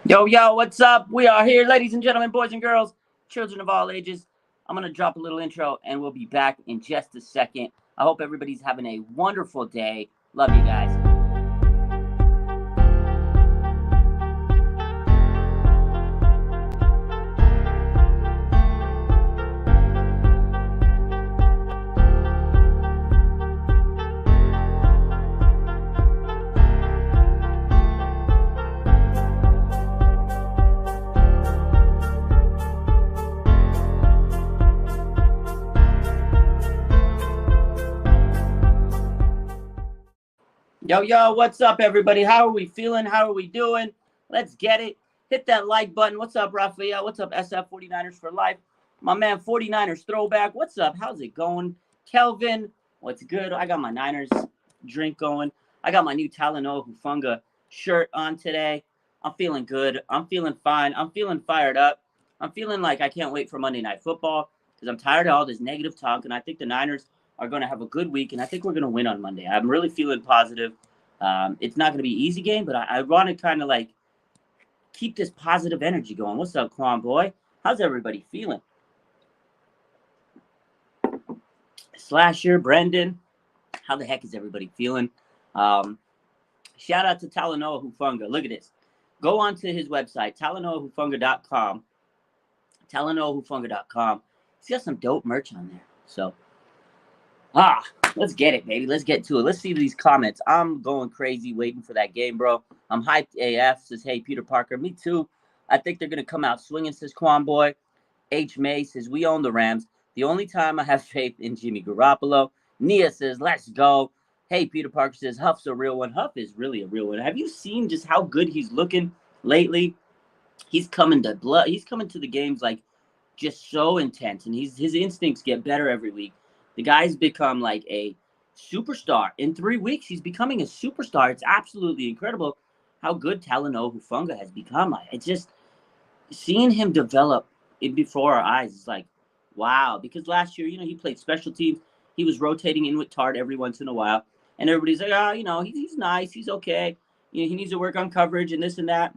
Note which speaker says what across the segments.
Speaker 1: Yo, yo, what's up? We are here, ladies and gentlemen, boys and girls, children of all ages. I'm going to drop a little intro and we'll be back in just a second. I hope everybody's having a wonderful day. Love you guys. Yo, yo, what's up, everybody? How are we feeling? How are we doing? Let's get it. Hit that like button. What's up, Raphael? What's up, SF 49ers for life? My man, 49ers throwback. What's up? How's it going? Kelvin, what's good? I got my Niners drink going. I got my new Talanoa Hufunga shirt on today. I'm feeling good. I'm feeling fine. I'm feeling fired up. I'm feeling like I can't wait for Monday Night Football because I'm tired of all this negative talk, and I think the Niners are going to have a good week, and I think we're going to win on Monday. I'm really feeling positive. It's not going to be an easy game, but I want to kind of like keep this positive energy going. What's up, Quan boy? How's everybody feeling? Slasher, Brendan, how the heck is everybody feeling? Shout out to Talanoa Hufunga. Look at this. Go on to his website, talanoahufunga.com. Talanoahufunga.com. He's got some dope merch on there. So, let's get it, baby. Let's get to it. Let's see these comments. I'm going crazy waiting for that game, bro. I'm hyped AF. Says, hey, Peter Parker. Me too. I think they're going to come out swinging, says Quan boy. H. May says, we own the Rams. The only time I have faith in Jimmy Garoppolo. Nia says, let's go. Hey, Peter Parker says, Huff's a real one. Huff is really a real one. Have you seen just how good he's looking lately? He's coming to blood. He's coming to the games like just so intense, and his instincts get better every week. The guy's become like a superstar. In 3 weeks, he's becoming a superstar. It's absolutely incredible how good Talanoa Hufunga has become. It's just seeing him develop before our eyes is like, wow. Because last year, he played special teams. He was rotating in with Tart every once in a while. And everybody's like, he's nice. He's okay. He needs to work on coverage and this and that.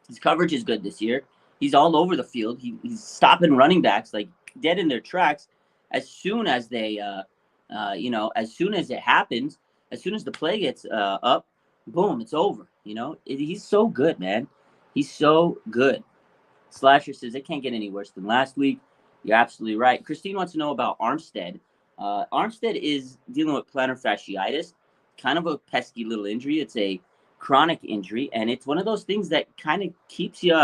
Speaker 1: His coverage is good this year. He's all over the field. He's stopping running backs like dead in their tracks as soon as they, as soon as it happens, as soon as the play gets up, boom, it's over. He's so good, man. He's so good. Slasher says it can't get any worse than last week. You're absolutely right. Christine wants to know about Armstead. Armstead is dealing with plantar fasciitis, kind of a pesky little injury. It's a chronic injury, and it's one of those things that kind of keeps you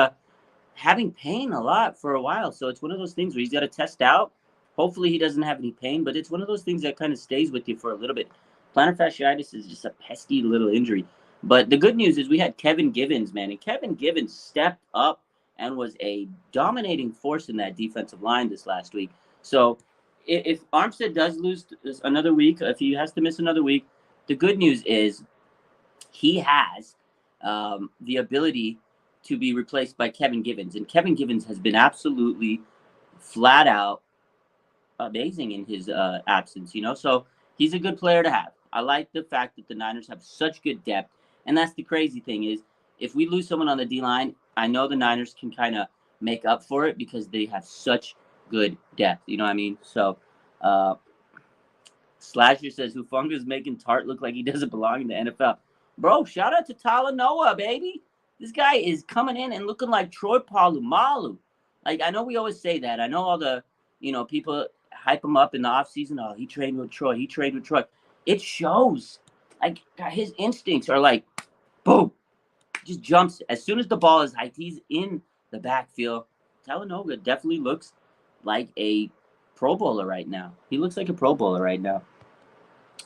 Speaker 1: having pain a lot for a while. So it's one of those things where he's got to test out. Hopefully he doesn't have any pain, but it's one of those things that kind of stays with you for a little bit. Plantar fasciitis is just a pesky little injury. But the good news is we had Kevin Givens, man, and Kevin Givens stepped up and was a dominating force in that defensive line this last week. So if Armstead does lose another week, if he has to miss another week, the good news is he has the ability to be replaced by Kevin Givens. And Kevin Givens has been absolutely flat out amazing in his absence, So he's a good player to have. I like the fact that the Niners have such good depth. And that's the crazy thing is if we lose someone on the D-line, I know the Niners can kind of make up for it because they have such good depth. You know what I mean? So Slasher says Hufunga's making Tart look like he doesn't belong in the NFL. Bro, shout out to Talanoa, baby. This guy is coming in and looking like Troy Polamalu. Like, I know we always say that. I know all the, people hype him up in the offseason. Oh, he trained with Troy. He trained with Troy. It shows. Like, his instincts are like, boom. Just jumps. As soon as the ball is hiked, he's in the backfield. Talanoa definitely looks like a Pro Bowler right now. He looks like a Pro Bowler right now.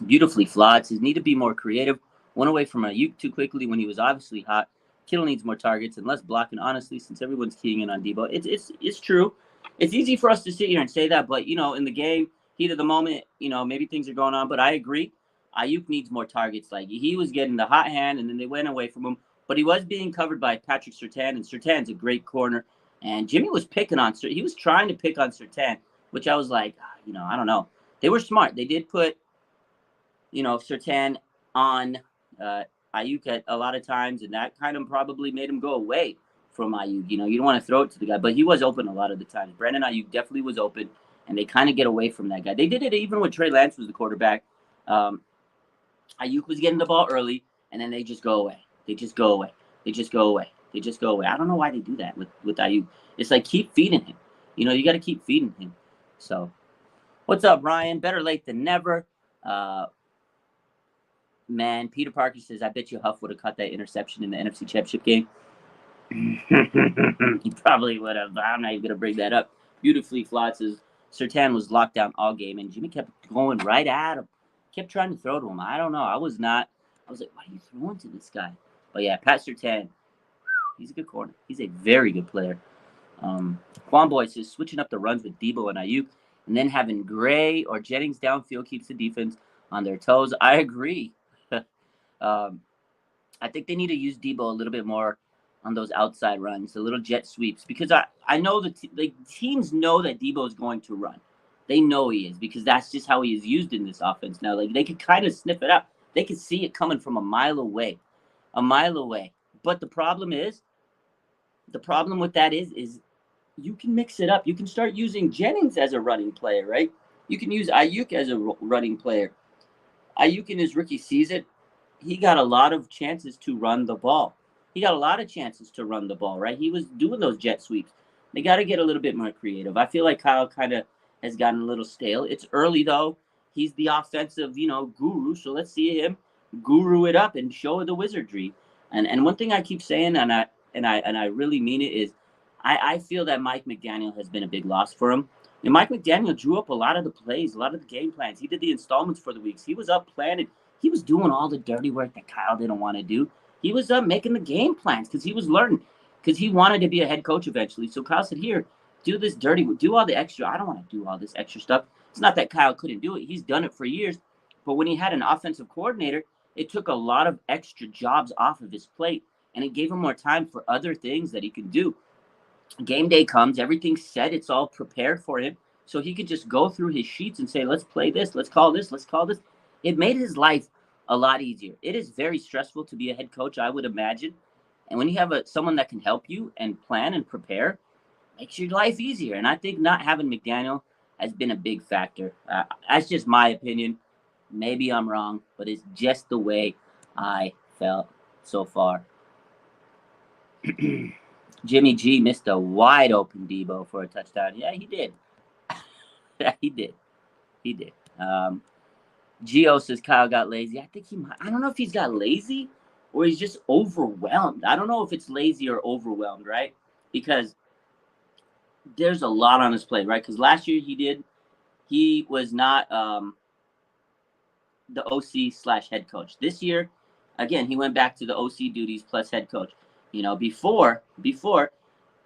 Speaker 1: Beautifully flawed. Says need to be more creative. Went away from Ayuk too quickly when he was obviously hot. Kittle needs more targets and less blocking. Honestly, since everyone's keying in on Debo, it's true. It's easy for us to sit here and say that, but in the game, heat of the moment, maybe things are going on. But I agree. Ayuk needs more targets. Like he was getting the hot hand, and then they went away from him. But he was being covered by Patrick Surtain, and Surtain's a great corner. And Jimmy was picking on Surtain. He was trying to pick on Surtain, which I was like, I don't know. They were smart. They did put, Surtain on Ayuk at a lot of times, and that kind of probably made him go away. from Ayuk. You know, you don't want to throw it to the guy, but he was open a lot of the time. Brandon Ayuk definitely was open, and they kind of get away from that guy. They did it even when Trey Lance was the quarterback. Ayuk was getting the ball early, and then they just go away. They just go away. They just go away. They just go away. I don't know why they do that with Ayuk. It's like keep feeding him. You know, you got to keep feeding him. So, what's up, Ryan? Better late than never. Man, Peter Parker says, I bet you Huff would have caught that interception in the NFC Championship game. He probably would have. I'm not even going to bring that up. Beautifully flawed says, Surtain was locked down all game, and Jimmy kept going right at him. Kept trying to throw to him. I don't know. I was like, why are you throwing to this guy? But yeah, Pat Surtain, he's a good corner. He's a very good player. Quan Boy says, switching up the runs with Debo and Ayuk, and then having Gray or Jennings downfield keeps the defense on their toes. I agree. I think they need to use Debo a little bit more on those outside runs, the little jet sweeps, because I know the teams know that Debo is going to run. They know he is because that's just how he is used in this offense now. Like they could kind of sniff it out. They could see it coming from a mile away. But the problem with that is you can mix it up. You can start using Jennings as a running player, right? You can use Ayuk as a running player. Ayuk in his rookie season, he got a lot of chances to run the ball. Right? He was doing those jet sweeps. They got to get a little bit more creative. I feel like Kyle kind of has gotten a little stale. It's early, though. He's the offensive, guru. So let's see him guru it up and show the wizardry. And one thing I keep saying, and I really mean it, is I feel that Mike McDaniel has been a big loss for him. And Mike McDaniel drew up a lot of the plays, a lot of the game plans. He did the installments for the weeks. He was up planning. He was doing all the dirty work that Kyle didn't want to do. He was making the game plans because he was learning, because he wanted to be a head coach eventually. So Kyle said, here, do this dirty work, do all the extra. I don't want to do all this extra stuff. It's not that Kyle couldn't do it. He's done it for years. But when he had an offensive coordinator, it took a lot of extra jobs off of his plate, and it gave him more time for other things that he could do. Game day comes, everything's set, it's all prepared for him. So he could just go through his sheets and say, let's play this, let's call this. It made his life a lot easier. It is very stressful to be a head coach, I would imagine. And when you have someone that can help you and plan and prepare, makes your life easier. And I think not having McDaniel has been a big factor. That's just my opinion. Maybe I'm wrong, but it's just the way I felt so far. Jimmy G missed a wide open Debo for a touchdown. Yeah, he did. Yeah, he did. Gio says Kyle got lazy. I think he might. I don't know if he's got lazy or he's just overwhelmed. I don't know if it's lazy or overwhelmed, right? Because there's a lot on his plate, right? Because last year he was not the OC/head coach. This year, again, he went back to the OC duties plus head coach. Before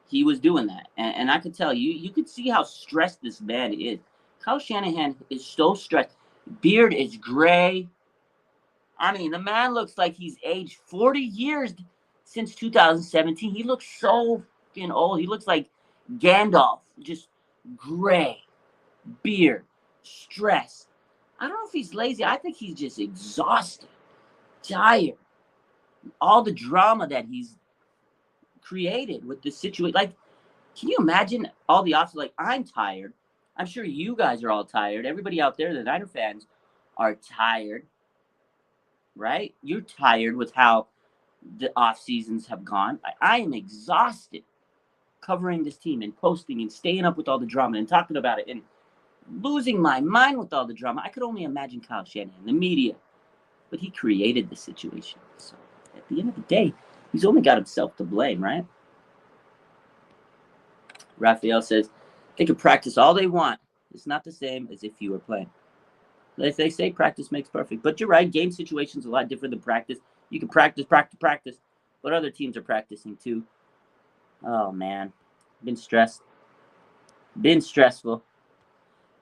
Speaker 1: he was doing that. And I could tell you could see how stressed this man is. Kyle Shanahan is so stressed. Beard is gray. I mean, the man looks like he's aged 40 years since 2017. He looks so fucking old. He looks like Gandalf, just gray, beard, stress. I don't know if he's lazy. I think he's just exhausted, tired. All the drama that he's created with this situation. Like, can you imagine all the options? Like, I'm tired. I'm sure you guys are all tired. Everybody out there, the Niner fans, are tired, right? You're tired with how the off seasons have gone. I am exhausted covering this team and posting and staying up with all the drama and talking about it and losing my mind with all the drama. I could only imagine Kyle Shanahan, the media, but he created the situation. So at the end of the day, he's only got himself to blame, right? Raphael says, they can practice all they want. It's not the same as if you were playing. Like they say, practice makes perfect. But you're right, game situation's a lot different than practice. You can practice, but other teams are practicing too. Oh, man. Been stressful.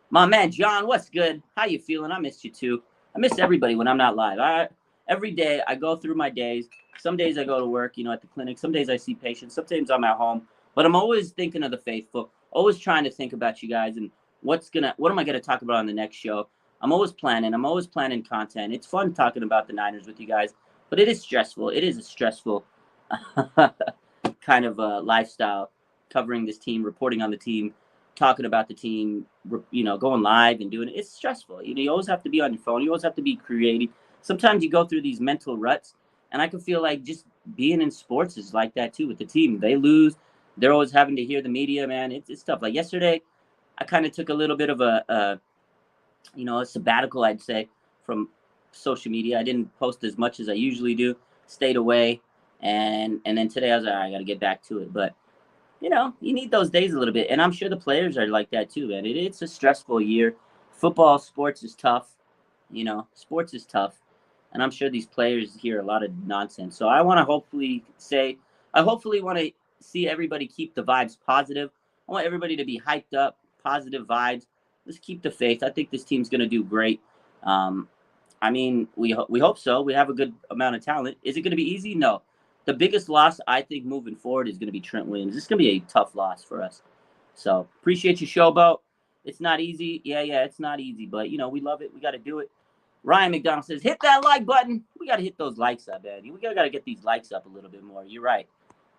Speaker 1: My man, John, what's good? How you feeling? I missed you too. I miss everybody when I'm not live. Every day I go through my days. Some days I go to work, at the clinic. Some days I see patients. Sometimes I'm at home. But I'm always thinking of the faithful, always trying to think about you guys and what am I going to talk about on the next show. I'm always planning content. It's fun talking about the Niners with you guys, but it is stressful. It is a stressful kind of lifestyle, covering this team, reporting on the team, talking about the team, going live and doing it. It's stressful. You always have to be on your phone. You always have to be creative. Sometimes you go through these mental ruts, and I can feel like just being in sports is like that too with the team. They lose. They're always having to hear the media, man. It's tough. Like yesterday, I kind of took a little bit of a sabbatical, I'd say, from social media. I didn't post as much as I usually do, stayed away. And then today I was like, I got to get back to it. But, you need those days a little bit. And I'm sure the players are like that too, man. It's a stressful year. Football, sports is tough. Sports is tough. And I'm sure these players hear a lot of nonsense. So I want to hopefully want to see everybody keep the vibes positive. I want everybody to be hyped up, positive vibes. Let's keep the faith. I think this team's going to do great. We hope so. We have a good amount of talent. Is it going to be easy? No. The biggest loss, I think, moving forward is going to be Trent Williams. This is going to be a tough loss for us. So appreciate you, Showboat. It's not easy. Yeah, it's not easy. But, we love it. We got to do it. Ryan McDonald says, hit that like button. We got to hit those likes up, man. We got to get these likes up a little bit more. You're right.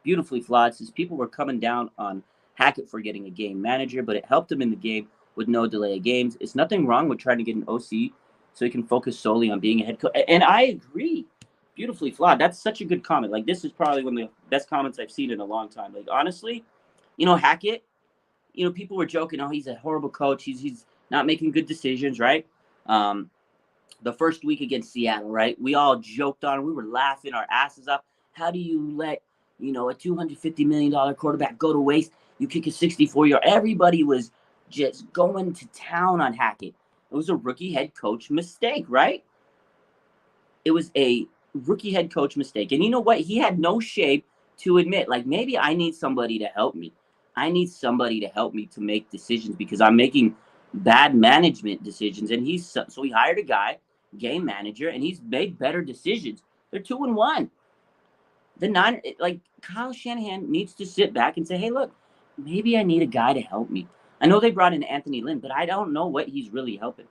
Speaker 1: Beautifully flawed. Says people were coming down on Hackett for getting a game manager, but it helped him in the game with no delay of games. It's nothing wrong with trying to get an OC so he can focus solely on being a head coach. And I agree. Beautifully flawed. That's such a good comment. Like, this is probably one of the best comments I've seen in a long time. Like, honestly, Hackett, people were joking, oh, he's a horrible coach. He's not making good decisions, right? The first week against Seattle, right? We all joked on it. We were laughing our asses off. How do you let, a $250 million quarterback go to waste? You kick a 64-yard. Everybody was just going to town on Hackett. It was a rookie head coach mistake, right? It was a rookie head coach mistake. And you know what? He had no shame to admit, like, maybe I need somebody to help me. I need somebody to help me to make decisions because I'm making bad management decisions. And so he hired a guy, game manager, and he's made better decisions. They're 2-1. The Niners, like, Kyle Shanahan needs to sit back and say, hey, look, maybe I need a guy to help me. I know they brought in Anthony Lynn, but I don't know what he's really helping.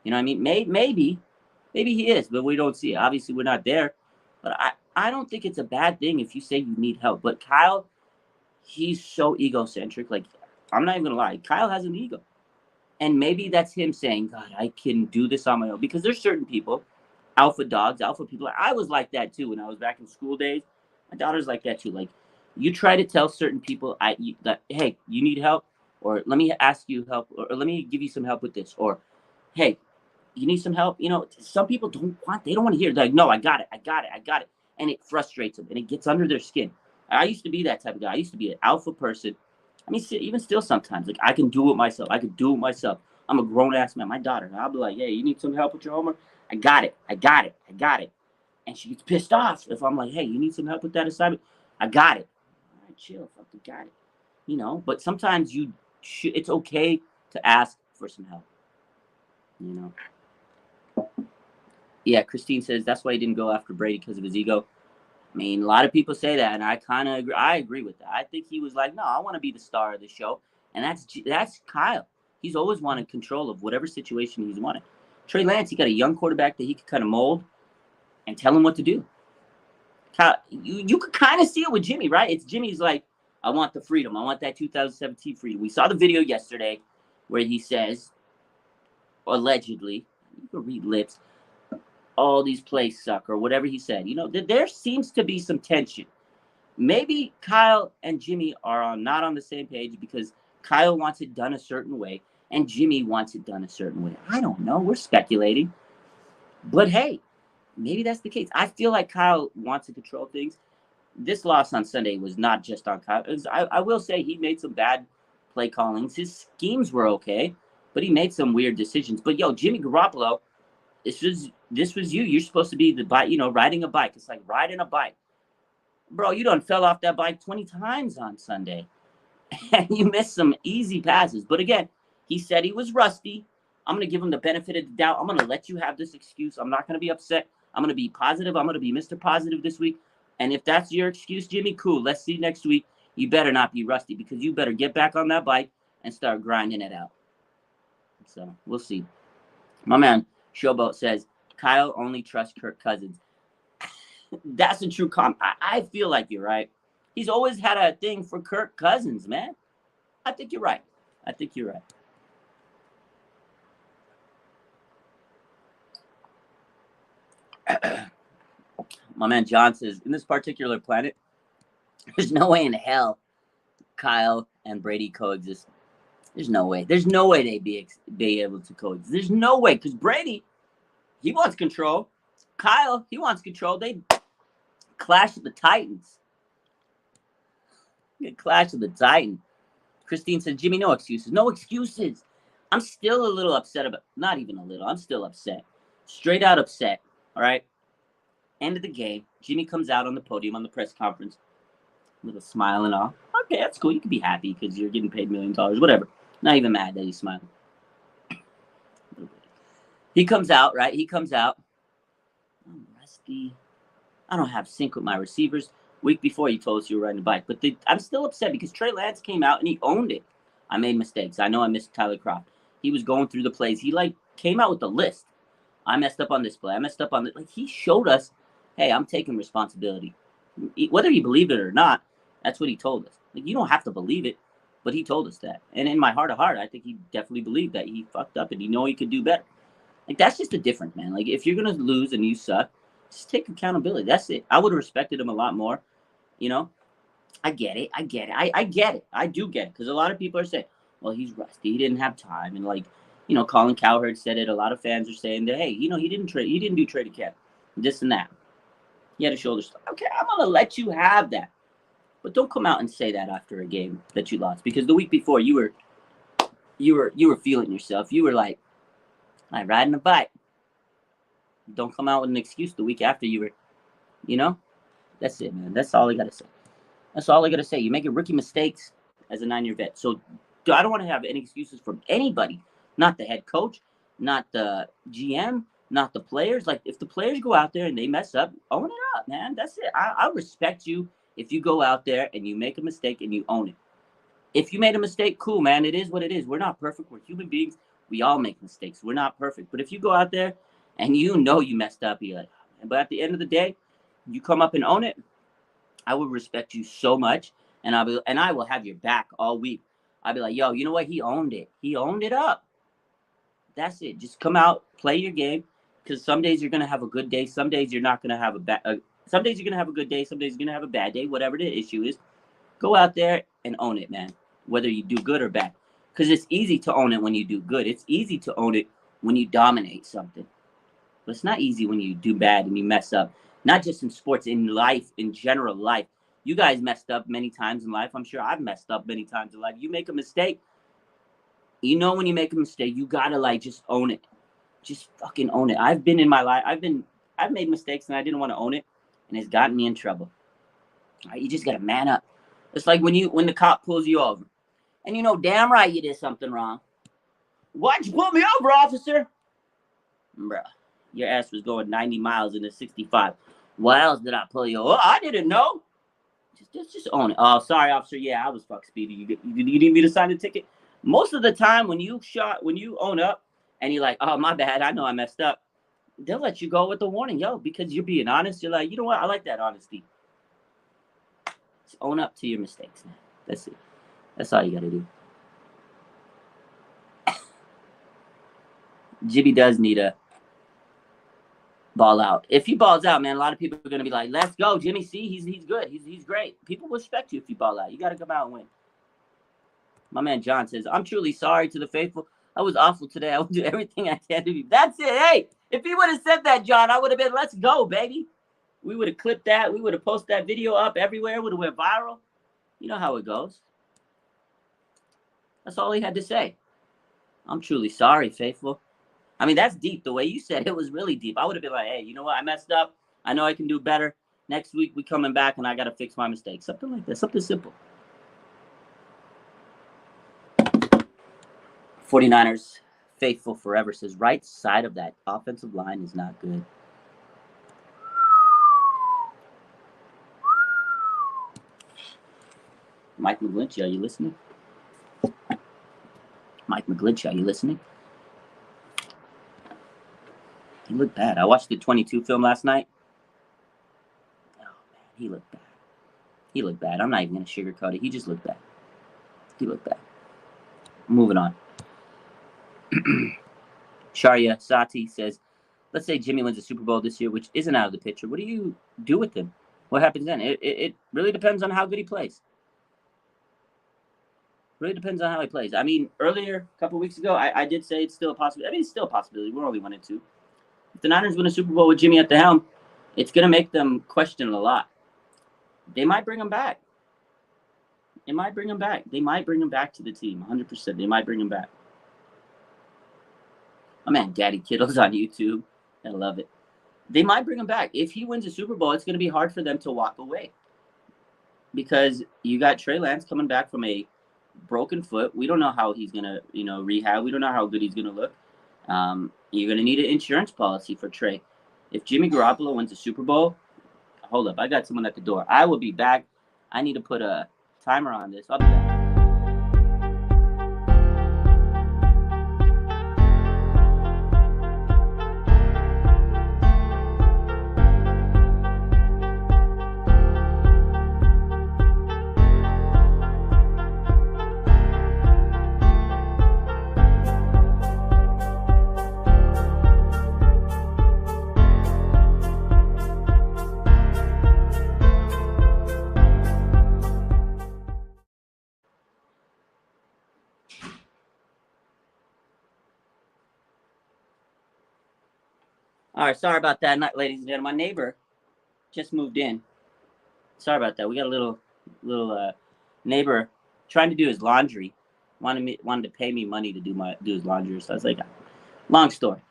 Speaker 1: You know what I mean? Maybe he is, but we don't see it. Obviously, we're not there. But I don't think it's a bad thing if you say you need help. But Kyle, he's so egocentric. Like, I'm not even going to lie. Kyle has an ego. And maybe that's him saying, God, I can do this on my own. Because there's certain people, alpha dogs, alpha people. I was like that, too, when I was back in school days. My daughter's like that, too. Like, you try to tell certain people, that, hey, you need help? Or let me ask you help. Or let me give you some help with this. Or, hey, you need some help? Some people they don't want to hear. They're like, no, I got it. And it frustrates them. And it gets under their skin. I used to be that type of guy. I used to be an alpha person. I mean, even still sometimes, like, I can do it myself. I'm a grown-ass man. My daughter, I'll be like, hey, you need some help with your homework? I got it. And she gets pissed off if I'm like, hey, you need some help with that assignment? I got it. All right, chill. Fucking got it. But sometimes it's okay to ask for some help. Yeah, Christine says that's why he didn't go after Brady because of his ego. I mean, a lot of people say that, and I kind of agree. I agree with that. I think he was like, no, I want to be the star of the show. And that's Kyle. He's always wanted control of whatever situation he's wanted. Trey Lance, he got a young quarterback that he could kind of mold and tell him what to do. Kyle, you could kind of see it with Jimmy, right? It's Jimmy's like, I want the freedom. I want that 2017 freedom. We saw the video yesterday where he says, allegedly, you can read lips, all these plays suck, or whatever he said. There seems to be some tension. Maybe Kyle and Jimmy are not on the same page because Kyle wants it done a certain way and Jimmy wants it done a certain way. I don't know. We're speculating. But hey, maybe that's the case. I feel like Kyle wants to control things. This loss on Sunday was not just on Kyle. I will say he made some bad play callings. His schemes were okay, but he made some weird decisions. But Jimmy Garoppolo, this was you. You're supposed to be the bike, riding a bike. It's like riding a bike. Bro, you done fell off that bike 20 times on Sunday. And you missed some easy passes. But again, he said he was rusty. I'm going to give him the benefit of the doubt. I'm going to let you have this excuse. I'm not going to be upset. I'm going to be positive. I'm going to be Mr. Positive this week. And if that's your excuse, Jimmy, cool. Let's see next week. You better not be rusty because you better get back on that bike and start grinding it out. So we'll see. My man, Showboat says, Kyle only trusts Kirk Cousins. That's a true comment. I feel like you're right. He's always had a thing for Kirk Cousins, man. I think you're right. I think you're right. My man John says, in this particular planet, there's no way in hell Kyle and Brady coexist. There's no way. There's no way they'd be able to coexist. There's no way, because Brady, he wants control. Kyle, he wants control. They clash of the Titans. Clash of the Titans. Christine said, Jimmy, no excuses. No excuses. I'm still a little upset about, not even a little. I'm still upset. Straight out upset. All right. End of the game. Jimmy comes out on the podium on the press conference with a smile and all. Okay, that's cool. You can be happy because you're getting paid $1 million. Whatever. Not even mad that he's smiling. He comes out, right? He comes out. I'm rusty. I don't have sync with my receivers. Week before, you told us you were riding a bike. But I'm still upset because Trey Lance came out and he owned it. I made mistakes. I know I missed Tyler Kroft. He was going through the plays. He, came out with the list. I messed up on this play. I messed up on this. He showed us, hey, I'm taking responsibility. Whether he believed it or not, that's what he told us. You don't have to believe it, but he told us that. And in my heart of heart, I think he definitely believed that he fucked up and he know he could do better. That's just the difference, man. If you're going to lose and you suck, just take accountability. That's it. I would have respected him a lot more. I get it. I get it. I do get it. Because a lot of people are saying, well, he's rusty. He didn't have time. And Colin Cowherd said it. A lot of fans are saying that, hey, he didn't do trade camp. This and that. He had a shoulder stuff. Okay, I'm going to let you have that. But don't come out and say that after a game that you lost. Because the week before, you were feeling yourself. You were like riding a bike. Don't come out with an excuse the week after you were, That's it, man. That's all I got to say. That's all I got to say. You make rookie mistakes as a 9-year vet. So I don't want to have any excuses from anybody. Not the head coach, not the GM, not the players. If the players go out there and they mess up, own it up, man. That's it. I respect you if you go out there and you make a mistake and you own it. If you made a mistake, cool, man. It is what it is. We're not perfect. We're human beings. We all make mistakes. We're not perfect. But if you go out there and you messed up, you're like, but at the end of the day, you come up and own it, I would respect you so much, and I will have your back all week. I'll be like, yo, you know what? He owned it. He owned it up. That's it. Just come out, play your game, because some days you're gonna have a good day. Some days you're not gonna have a bad. Some days you're gonna have a good day. Some days you're gonna have a bad day. Whatever the issue is, go out there and own it, man. Whether you do good or bad, because it's easy to own it when you do good. It's easy to own it when you dominate something, but it's not easy when you do bad and you mess up. Not just in sports, in life, in general life. You guys messed up many times in life. I'm sure I've messed up many times in life. You make a mistake. When you make a mistake, you gotta just own it. Just fucking own it. I've been in my life. I've made mistakes and I didn't want to own it, and it's gotten me in trouble. All right, you just gotta man up. It's like when the cop pulls you over, and damn right you did something wrong. Why'd you pull me over, officer? Bruh, your ass was going 90 miles in a 65. Why else did I pull you over? I didn't know. Just own it. Oh, sorry, officer. Yeah, I was fuck speedy. You need me to sign the ticket? Most of the time when you own up and you're like, oh, my bad. I know I messed up. They'll let you go with the warning, because you're being honest. You're like, you know what? I like that honesty. Just own up to your mistakes, man. That's it. That's all you got to do. Jimmy does need a ball out. If he balls out, man, a lot of people are going to be like, let's go, Jimmy. See, he's good. He's great. People will respect you if you ball out. You got to come out and win. My man John says, I'm truly sorry to the faithful. I was awful today. I will do everything I can to be. That's it. Hey, if he would have said that, John, I would have been, let's go, baby. We would have clipped that. We would have posted that video up everywhere. Would have went viral. You know how it goes. That's all he had to say. I'm truly sorry, faithful. I mean, that's deep. The way you said it was really deep. I would have been like, hey, you know what? I messed up. I know I can do better. Next week, we coming back, and I got to fix my mistakes. Something like that. Something simple. 49ers, faithful forever, says, right side of that offensive line is not good. Mike McGlinchey, are you listening? Mike McGlinchey, are you listening? He looked bad. I watched the 22 film last night. Oh, man, he looked bad. He looked bad. I'm not even gonna sugarcoat it. He just looked bad. He looked bad. Moving on. Sharia Sati says, let's say Jimmy wins the Super Bowl this year, which isn't out of the picture. What do you do with him? What happens then? It really depends on how good he plays. Really depends on how he plays. I mean, earlier, a couple weeks ago, I did say it's still a possibility. I mean, it's still a possibility. We're only 1-2. If the Niners win a Super Bowl with Jimmy at the helm, it's going to make them question a lot. They might bring him back. They might bring him back. They might bring him back to the team, 100%. They might bring him back. Oh, man, Daddy Kittle's on YouTube. I love it. They might bring him back. If he wins a Super Bowl, it's going to be hard for them to walk away. Because you got Trey Lance coming back from a broken foot. We don't know how he's going to, rehab. We don't know how good he's going to look. You're going to need an insurance policy for Trey. If Jimmy Garoppolo wins a Super Bowl, hold up. I got someone at the door. I will be back. I need to put a timer on this. I'll be back. All right, sorry about that, ladies and gentlemen. My neighbor just moved in. Sorry about that. We got a little neighbor trying to do his laundry. Wanted to pay me money to do his laundry. So I was like, long story.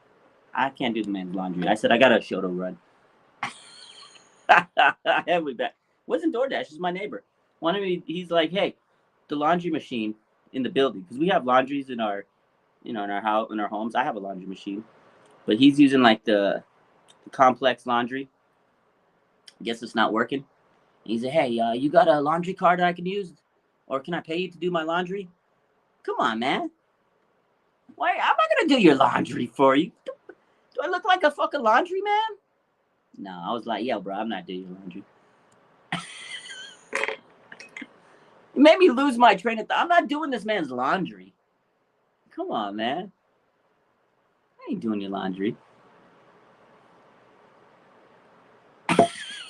Speaker 1: I can't do the man's laundry. I said I got a show to run. And we back. Wasn't DoorDash? It's my neighbor. He's like, hey, the laundry machine in the building, because we have laundries in our, in our house, in our homes. I have a laundry machine. But he's using like the complex laundry. I guess it's not working. He said, hey, you got a laundry card that I can use? Or can I pay you to do my laundry? Come on, man. Why? I'm not going to do your laundry for you. Do I look like a fucking laundry man? No, I was like, yo, bro, I'm not doing your laundry. It made me lose my train of thought. I'm not doing this man's laundry. Come on, man. I ain't doing your laundry.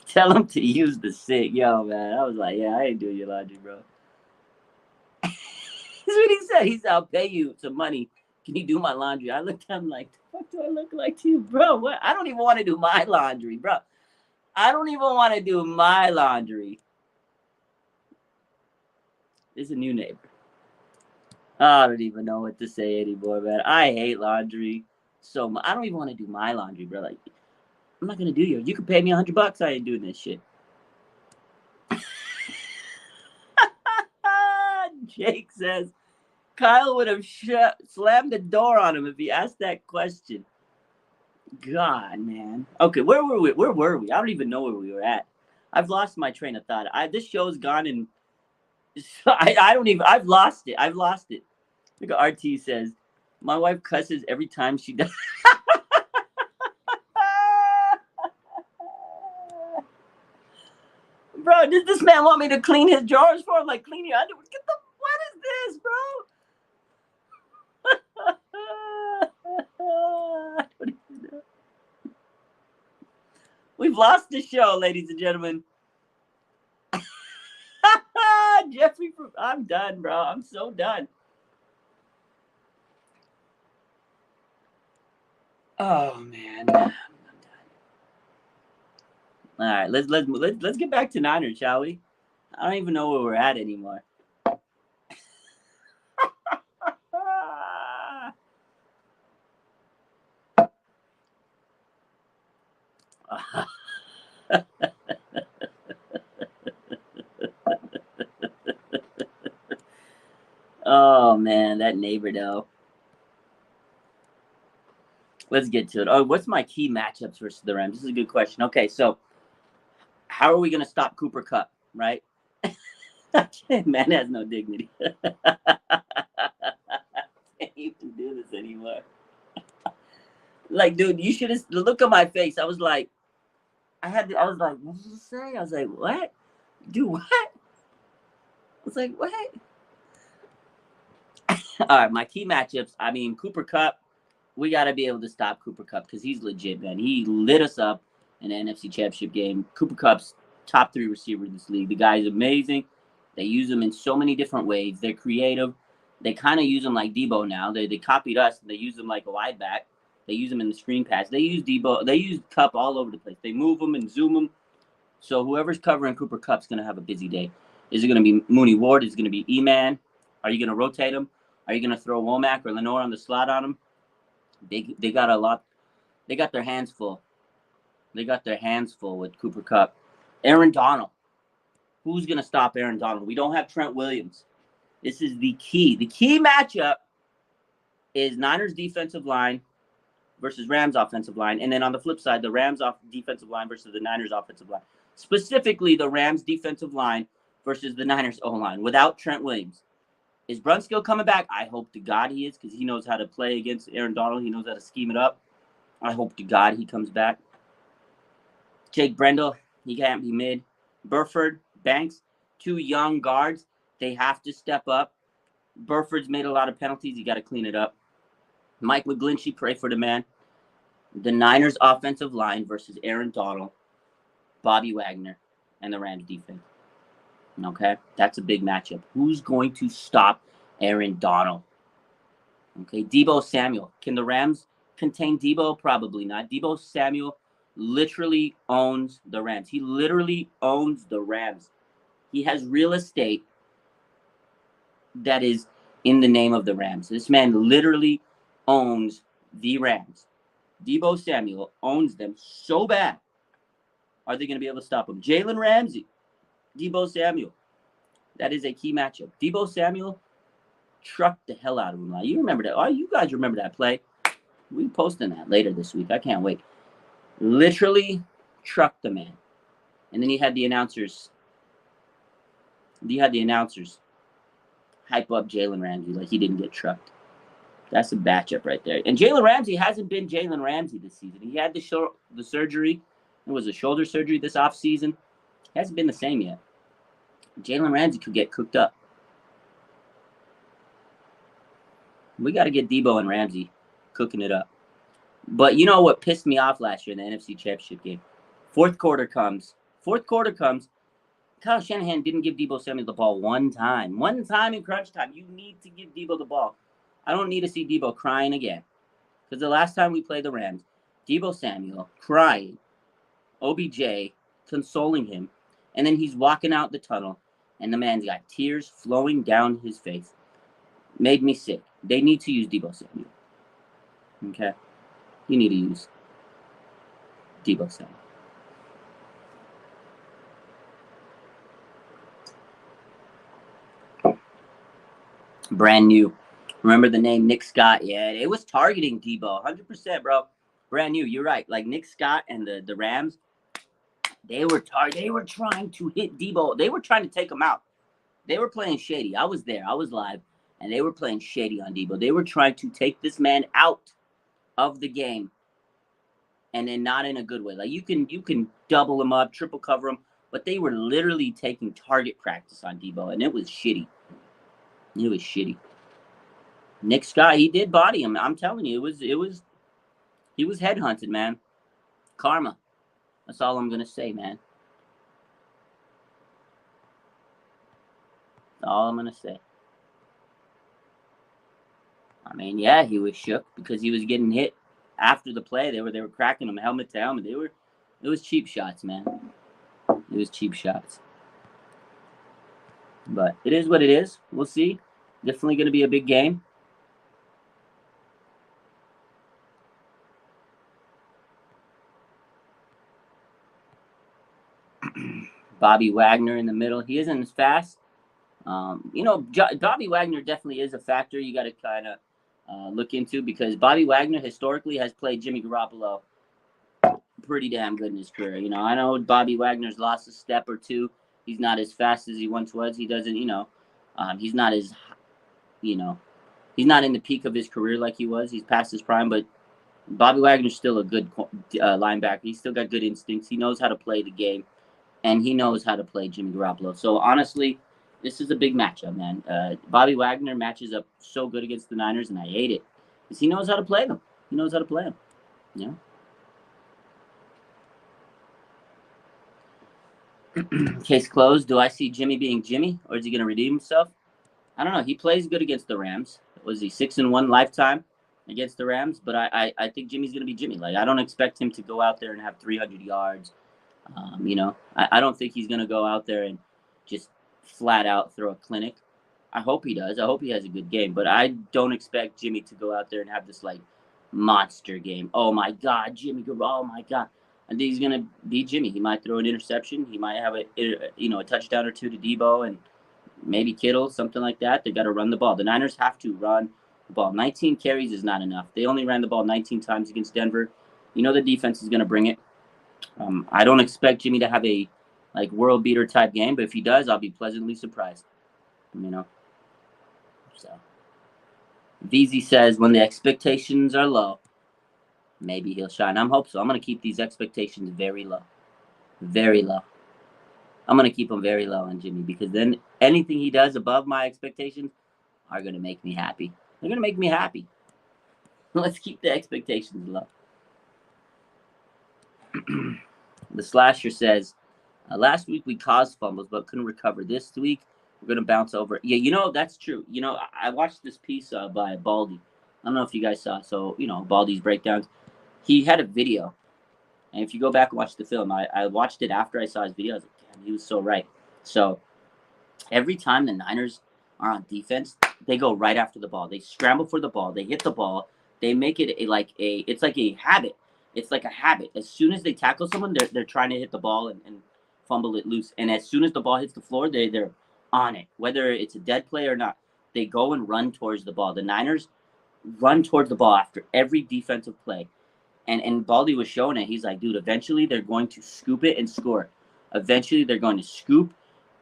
Speaker 1: Tell him to use the sink. Yo, man. I was like, yeah, I ain't doing your laundry, bro. That's what he said. He said, I'll pay you some money. Can you do my laundry? I looked at him like, what do I look like to you, bro? What? I don't even want to do my laundry, bro. I don't even want to do my laundry. This is a new neighbor. I don't even know what to say anymore, man. I hate laundry so much. I don't even want to do my laundry, bro. Like, I'm not gonna do yours. You can pay me $100. I ain't doing this shit. Jake says Kyle would have slammed the door on him if he asked that question. God, man. Okay, where were we? Where were we? I don't even know where we were at. I've lost my train of thought. This show's gone and I don't even. I've lost it. Look at RT says, my wife cusses every time she does. Bro, does this man want me to clean his drawers for him? Like, clean your underwear? What is this, bro? We've lost the show, ladies and gentlemen. Jeffrey, I'm done, bro. I'm so done. Oh man. All right, let's get back to Niners, shall we? I don't even know where we're at anymore. Oh man, that neighbor though. Let's get to it. Oh, what's my key matchups versus the Rams? This is a good question. Okay, so how are we going to stop Cooper Kupp, right? Man has no dignity. Can't even do this anymore. Like, dude, you should have look at my face. I was like, what did you say? I was like, what? Do what? I was like, what? All right, my key matchups. I mean, Cooper Kupp. We got to be able to stop Cooper Kupp because he's legit, man. He lit us up in the NFC Championship game. Cooper Kupp's top 3 receiver in this league. The guy is amazing. They use him in so many different ways. They're creative. They kind of use him like Debo now. They copied us, and they use him like a wide back. They use him in the screen pass. They use Debo. They use Kupp all over the place. They move him and zoom him. So whoever's covering Cooper Kupp's going to have a busy day. Is it going to be Mooney Ward? Is it going to be E-Man? Are you going to rotate him? Are you going to throw Womack or Lenore on the slot on him? They got a lot. They got their hands full. They got their hands full with Cooper Kupp. Aaron Donald. Who's going to stop Aaron Donald? We don't have Trent Williams. This is the key. The key matchup is Niners defensive line versus Rams offensive line. And then on the flip side, the Rams defensive line versus the Niners offensive line. Specifically, the Rams defensive line versus the Niners O-line without Trent Williams. Is Brunskill coming back? I hope to God he is because he knows how to play against Aaron Donald. He knows how to scheme it up. I hope to God he comes back. Jake Brendel, he can't be mid. Burford, Banks, 2 young guards. They have to step up. Burford's made a lot of penalties. You got to clean it up. Mike McGlinchey, pray for the man. The Niners offensive line versus Aaron Donald, Bobby Wagner, and the Rams defense. Okay, that's a big matchup. Who's going to stop Aaron Donald? Okay, Deebo Samuel. Can the Rams contain Deebo? Probably not. Deebo Samuel literally owns the Rams. He literally owns the Rams. He has real estate that is in the name of the Rams. This man literally owns the Rams. Deebo Samuel owns them so bad. Are they going to be able to stop him? Jalen Ramsey. Deebo Samuel. That is a key matchup. Deebo Samuel trucked the hell out of him. You remember that? Oh, you guys remember that play? We're posting that later this week. I can't wait. Literally trucked the man. And then he had the announcers. Hype up Jalen Ramsey like he didn't get trucked. That's a matchup right there. And Jalen Ramsey hasn't been Jalen Ramsey this season. He had the surgery. It was a shoulder surgery this offseason. He hasn't been the same yet. Jalen Ramsey could get cooked up. We got to get Deebo and Ramsey cooking it up. But you know what pissed me off last year in the NFC Championship game? Fourth quarter comes. Kyle Shanahan didn't give Deebo Samuel the ball one time. One time in crunch time. You need to give Deebo the ball. I don't need to see Deebo crying again. Because the last time we played the Rams, Deebo Samuel crying, OBJ consoling him, and then he's walking out the tunnel, and the man's got tears flowing down his face. Made me sick. They need to use Deebo Samuel. Okay? You need to use Deebo Samuel. Brand new. Remember the name Nick Scott? Yeah, it was targeting Deebo. 100%, bro. Brand new. You're right. Like Nick Scott and the Rams, they were trying to hit Deebo. They were trying to take him out. They were playing shady. I was there. I was live. And they were playing shady on Deebo. They were trying to take this man out of the game. And then not in a good way. Like you can double him up, triple cover him. But they were literally taking target practice on Deebo. And it was shitty. It was shitty. Nick Scott, he did body him. I'm telling you, he was headhunted, man. Karma. That's all I'm gonna say, man. That's all I'm gonna say. I mean, yeah, he was shook because he was getting hit after the play. They were cracking him helmet to helmet. It was cheap shots, man. It was cheap shots. But it is what it is. We'll see. Definitely going to be a big game. Bobby Wagner in the middle. He isn't as fast. Bobby Wagner definitely is a factor you got to kind of look into because Bobby Wagner historically has played Jimmy Garoppolo pretty damn good in his career. You know, I know Bobby Wagner's lost a step or two. He's not as fast as he once was. He doesn't, he's not as, he's not in the peak of his career like he was. He's past his prime, but Bobby Wagner's still a good linebacker. He's still got good instincts. He knows how to play the game. and he knows how to play Jimmy Garoppolo. So honestly, this is a big matchup, man. Bobby Wagner matches up so good against the Niners, and I hate it because he knows how to play them. He knows how to play them. You know. Case closed. Do I see Jimmy being Jimmy, or is he going to redeem himself? I don't know. He plays good against the Rams. Was he 6-1 lifetime against the Rams? But I think Jimmy's going to be Jimmy. Like, I don't expect him to go out there and have 300 yards. You know, I don't think he's going to go out there and just flat out throw a clinic. I hope he does. I hope he has a good game. But I don't expect Jimmy to go out there and have this, like, monster game. Oh, my God, Jimmy. Oh, my God. I think he's going to be Jimmy. He might throw an interception. He might have a touchdown or two to Debo and maybe Kittle, something like that. They got to run the ball. The Niners have to run the ball. 19 carries is not enough. They only ran the ball 19 times against Denver. You know the defense is going to bring it. I don't expect Jimmy to have a world beater type game, but if he does, I'll be pleasantly surprised. You know. So VZ says when the expectations are low, maybe he'll shine. I'm hopeful. I'm gonna keep these expectations very low. Very low. I'm gonna keep them very low on Jimmy because then anything he does above my expectations are gonna make me happy. They're gonna make me happy. Let's keep the expectations low. The Slasher says, last week we caused fumbles but couldn't recover. This week we're going to bounce over. Yeah, you know, that's true. You know, I watched this piece by Baldy. I don't know if you guys saw. So, you know, Baldy's breakdowns. He had a video. And if you go back and watch the film, I watched it after I saw his video. I was like, damn, he was so right. So every time the Niners are on defense, they go right after the ball. They scramble for the ball. They hit the ball. They make it it's like a habit. It's like a habit. As soon as they tackle someone, they're trying to hit the ball and fumble it loose. And as soon as the ball hits the floor, they're on it. Whether it's a dead play or not, they go and run towards the ball. The Niners run towards the ball after every defensive play. And Baldy was showing it. He's like, dude, eventually they're going to scoop it and score. Eventually they're going to scoop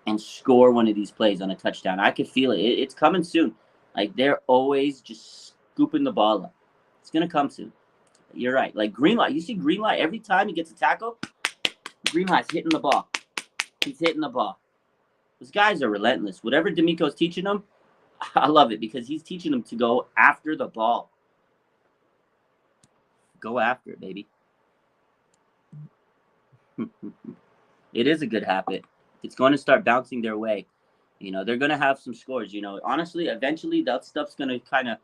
Speaker 1: and score one of these plays on a touchdown. I could feel it. It's coming soon. Like, they're always just scooping the ball up. It's going to come soon. You're right. Like, Greenlaw. You see Greenlaw every time he gets a tackle? Greenlaw's hitting the ball. He's hitting the ball. Those guys are relentless. Whatever D'Amico's teaching them, I love it because he's teaching them to go after the ball. Go after it, baby. It is a good habit. It's going to start bouncing their way. You know, they're going to have some scores. You know, honestly, eventually that stuff's going to kind of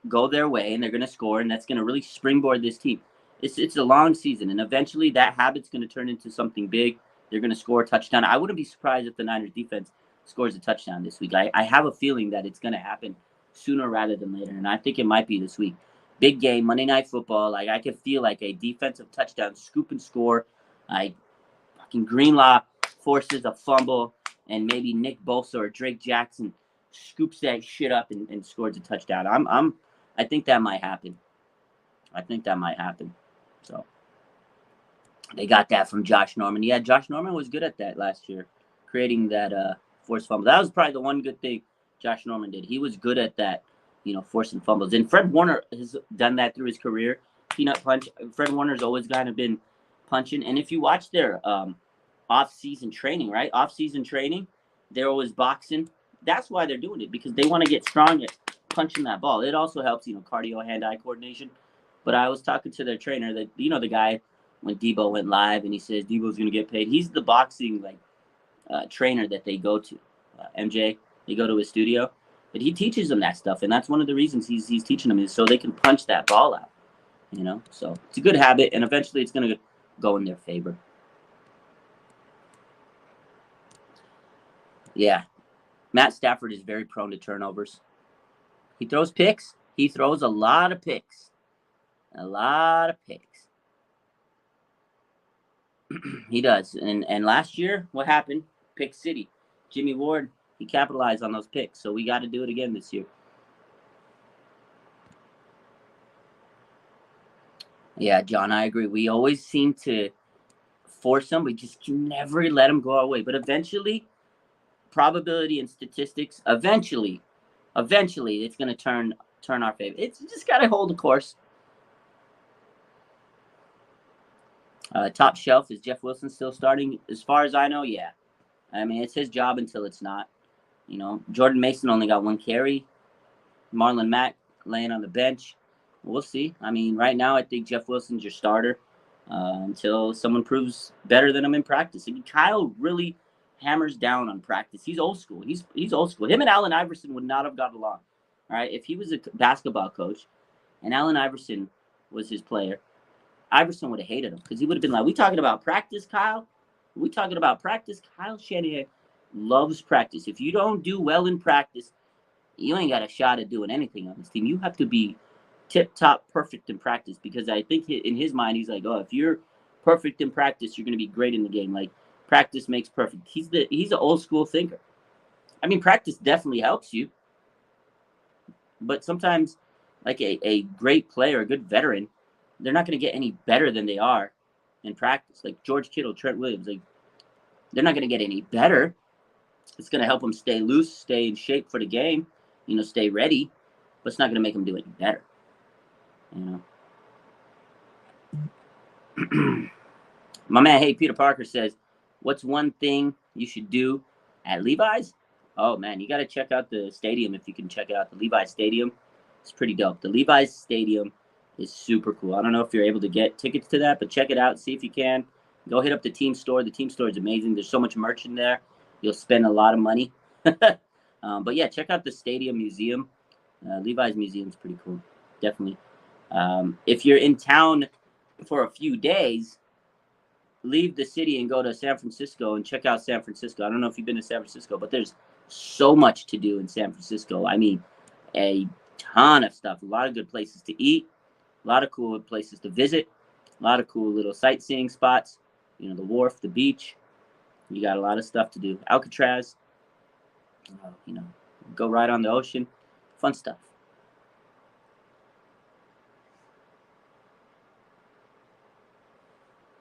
Speaker 1: go their way, and they're going to score, and that's going to really springboard this team. It's a long season, and eventually that habit's going to turn into something big. They're going to score a touchdown. I wouldn't be surprised if the Niners defense scores a touchdown this week. I have a feeling that it's going to happen sooner rather than later, and I think it might be this week. Big game, Monday Night Football. Like, I could feel like a defensive touchdown, scoop and score. Fucking Greenlaw forces a fumble, and maybe Nick Bosa or Drake Jackson scoops that shit up and scores a touchdown. I think that might happen. So they got that from Josh Norman. Yeah, Josh Norman was good at that last year, creating that forced fumble. That was probably the one good thing Josh Norman did. He was good at that, you know, forcing fumbles. And Fred Warner has done that through his career. Peanut punch. Fred Warner's always kind of been punching. And if you watch their off-season training, right? Off-season training, they're always boxing. That's why they're doing it, because they want to get strong at punching that ball. It also helps, you know, cardio, hand-eye coordination. But I was talking to their trainer, that, you know, the guy when Debo went live and he says Debo's going to get paid. He's the boxing trainer that they go to. MJ, they go to his studio, but he teaches them that stuff, and that's one of the reasons he's teaching them, is so they can punch that ball out. You know, so it's a good habit, and eventually it's going to go in their favor. Yeah, Matt Stafford is very prone to turnovers. He throws picks. He throws a lot of picks. He does. And last year, what happened? Pick City. Jimmy Ward, he capitalized on those picks. So we got to do it again this year. Yeah, John, I agree. We always seem to force them. We just can never let them go our way. But eventually, probability and statistics, eventually it's going to turn our favor. It's just got to hold the course. Top shelf, is Jeff Wilson still starting? As far as I know, yeah. I mean, it's his job until it's not. Jordan Mason only got 1 carry. Marlon Mack laying on the bench. We'll see. I mean, right now, I think Jeff Wilson's your starter until someone proves better than him in practice. And Kyle really hammers down on practice. He's old school. He's old school. Him and Allen Iverson would not have got along. All right, if he was a basketball coach and Allen Iverson was his player, Iverson would have hated him because he would have been like, "We talking about practice, Kyle? We talking about practice?" Kyle Shanahan loves practice. If you don't do well in practice, you ain't got a shot at doing anything on this team. You have to be tip-top perfect in practice because I think in his mind, he's like, oh, if you're perfect in practice, you're going to be great in the game. Like, practice makes perfect. He's an old-school thinker. I mean, practice definitely helps you. But sometimes, like a great player, a good veteran, they're not going to get any better than they are in practice. Like George Kittle, Trent Williams, like they're not going to get any better. It's going to help them stay loose, stay in shape for the game, stay ready, but it's not going to make them do any better. My man, hey, Peter Parker says, what's one thing you should do at Levi's? Oh, man, you got to check out the stadium if you can check it out. The Levi's Stadium, it's pretty dope. The Levi's Stadium is super cool. I don't know if you're able to get tickets to that, but check it out. See if you can. Go hit up the team store. The team store is amazing. There's so much merch in there. You'll spend a lot of money. But, yeah, check out the Stadium Museum. Levi's Museum is pretty cool. Definitely. If you're in town for a few days, leave the city and go to San Francisco and check out San Francisco. I don't know if you've been to San Francisco, but there's so much to do in San Francisco. I mean, a ton of stuff. A lot of good places to eat. A lot of cool places to visit. A lot of cool little sightseeing spots. The wharf, the beach. You got a lot of stuff to do. Alcatraz. Go ride on the ocean. Fun stuff.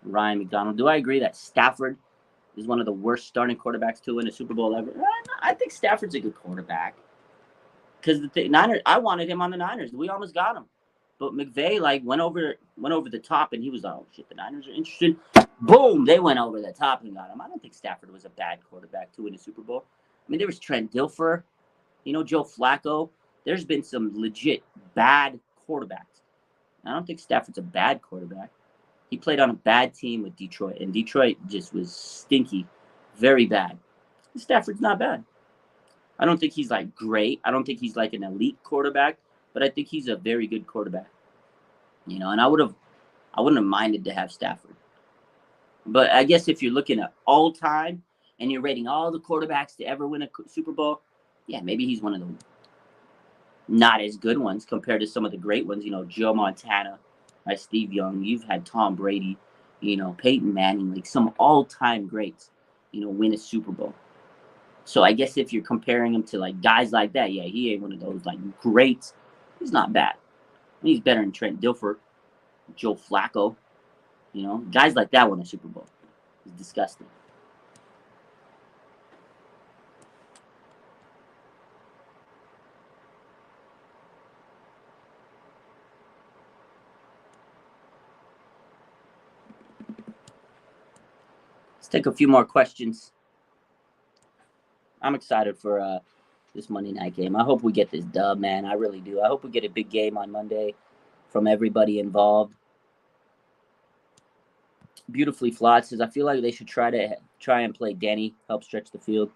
Speaker 1: Ryan McDonald. Do I agree that Stafford is one of the worst starting quarterbacks to win a Super Bowl ever? I think Stafford's a good quarterback. Because the Niners, I wanted him on the Niners. We almost got him. But McVay went over the top, and he was like, oh, shit, the Niners are interested. Boom, they went over the top and got him. I don't think Stafford was a bad quarterback to win a Super Bowl. I mean, there was Trent Dilfer, Joe Flacco. There's been some legit bad quarterbacks. I don't think Stafford's a bad quarterback. He played on a bad team with Detroit, and Detroit just was stinky, very bad. Stafford's not bad. I don't think he's great. I don't think he's an elite quarterback, but I think he's a very good quarterback. And I wouldn't have minded to have Stafford. But I guess if you're looking at all time and you're rating all the quarterbacks to ever win a Super Bowl, yeah, maybe he's one of the not as good ones compared to some of the great ones. Joe Montana. Steve Young, you've had Tom Brady, Peyton Manning, some all-time greats, win a Super Bowl. So I guess if you're comparing him to guys like that, yeah, he ain't one of those greats. He's not bad. He's better than Trent Dilfer, Joe Flacco, guys like that win a Super Bowl. It's disgusting. Let's take a few more questions. I'm excited for this Monday night game. I hope we get this dub, man. I really do. I hope we get a big game on Monday from everybody involved. Beautifully Flawed says, I feel like they should try and play Danny, help stretch the field.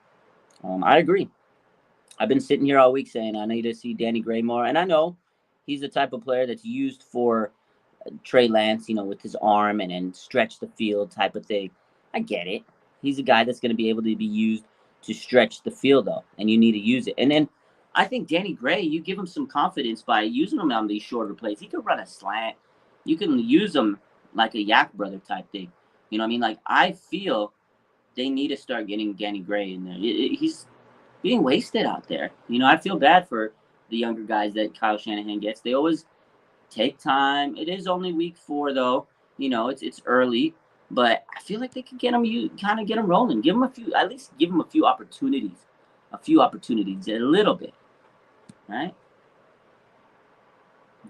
Speaker 1: I agree. I've been sitting here all week saying I need to see Danny Gray more, and I know he's the type of player that's used for Trey Lance, with his arm and stretch the field type of thing. I get it. He's a guy that's going to be able to be used to stretch the field, though, and you need to use it. And then I think Danny Gray, you give him some confidence by using him on these shorter plays. He could run a slant. You can use him like a Yak brother type thing. You know what I mean? I feel they need to start getting Danny Gray in there. He's being wasted out there. I feel bad for the younger guys that Kyle Shanahan gets. They always take time. It is only week 4, though. It's early. But I feel like they could get him rolling. At least give him a few opportunities. A little bit. Right?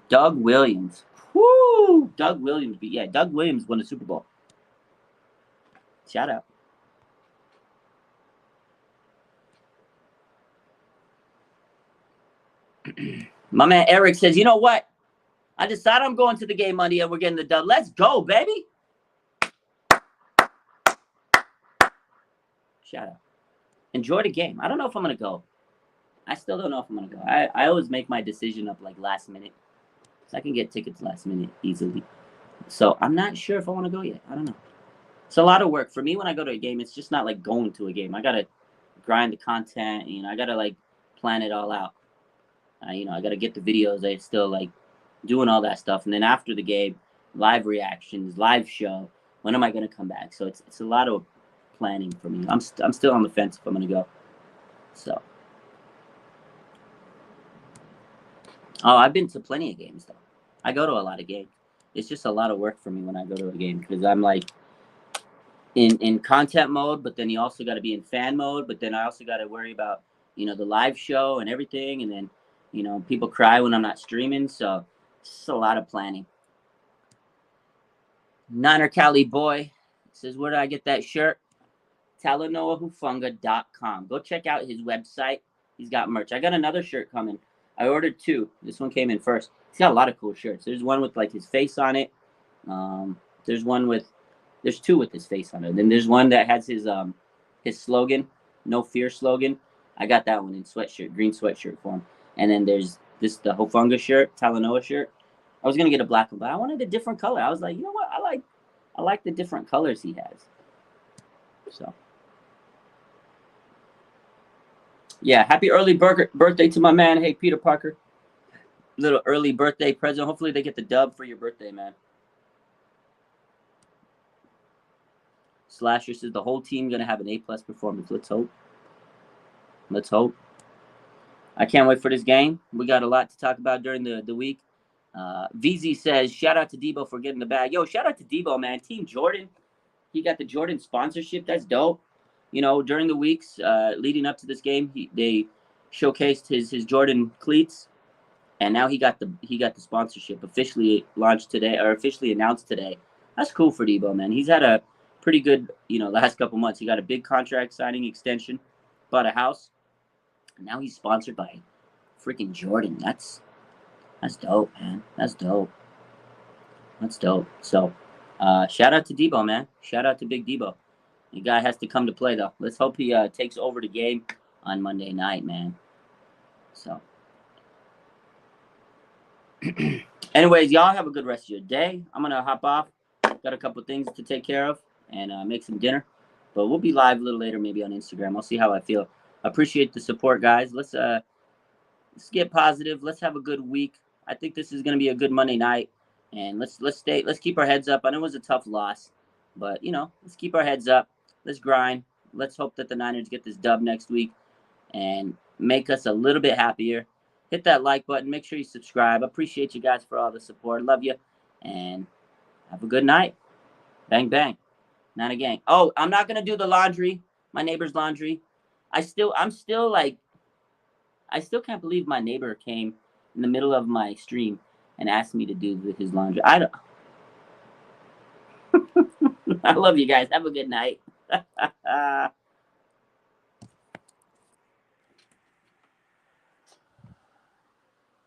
Speaker 1: Doug Williams. Woo! Doug Williams won a Super Bowl. Shout out. My man Eric says, you know what? I decided I'm going to the game Monday and we're getting the dub. Let's go, baby. Shout out. Enjoy the game. I don't know if I'm going to go. I still don't know if I'm going to go. I always make my decision up like last minute. So I can get tickets last minute easily. So I'm not sure if I want to go yet. I don't know. It's a lot of work. For me, when I go to a game, it's just not like going to a game. I got to grind the content. You know, I got to like plan it all out. You know, I got to get the videos. I still like doing all that stuff. And then after the game, live reactions, live show. When am I going to come back? So it's a lot of planning for me. I'm still on the fence if I'm going to go. So. Oh, I've been to plenty of games, though. I go to a lot of games. It's just a lot of work for me when I go to a game because I'm like in content mode, but then you also got to be in fan mode. But then I also got to worry about, you know, the live show and everything. And then, you know, people cry when I'm not streaming. So it's just a lot of planning. Niner Cali Boy says, where do I get that shirt? TalanoaHufunga.com. Go check out his website. He's got merch. I got another shirt coming. I ordered 2. This one came in first. He's got a lot of cool shirts. There's one with like his face on it. There's 2 with his face on it. Then there's one that has his slogan, No Fear slogan. I got that one in sweatshirt, green sweatshirt form. And then there's the Hufunga shirt, Talanoa shirt. I was gonna get a black one, but I wanted a different color. I was like, you know what? I like the different colors he has. So. Yeah, happy early birthday to my man. Hey, Peter Parker. Little early birthday present. Hopefully they get the dub for your birthday, man. Slasher says the whole team going to have an A+ performance. Let's hope. Let's hope. I can't wait for this game. We got a lot to talk about during the week. VZ says, shout out to Debo for getting the bag. Yo, shout out to Debo, man. Team Jordan. He got the Jordan sponsorship. That's dope. You know, during the weeks leading up to this game, they showcased his Jordan cleats, and now he got the sponsorship officially launched today or officially announced today. That's cool for Debo, man. He's had a pretty good, you know, last couple months. He got a big contract signing extension, bought a house, and now he's sponsored by freaking Jordan. That's dope, man. That's dope. That's dope. So, shout out to Debo, man. Shout out to Big Debo. The guy has to come to play, though. Let's hope he takes over the game on Monday night, man. So, anyways, y'all have a good rest of your day. I'm going to hop off. Got a couple things to take care of and make some dinner. But we'll be live a little later, maybe on Instagram. I'll see how I feel. Appreciate the support, guys. Let's get positive. Let's have a good week. I think this is going to be a good Monday night. And let's keep our heads up. I know it was a tough loss, but, you know, let's keep our heads up. Let's grind. Let's hope that the Niners get this dub next week and make us a little bit happier. Hit that like button. Make sure you subscribe. Appreciate you guys for all the support. Love you. And have a good night. Bang, bang. Not a gang. Oh, I'm not going to do the laundry. My neighbor's laundry. I still can't believe my neighbor came in the middle of my stream and asked me to do his laundry. I love you guys. Have a good night.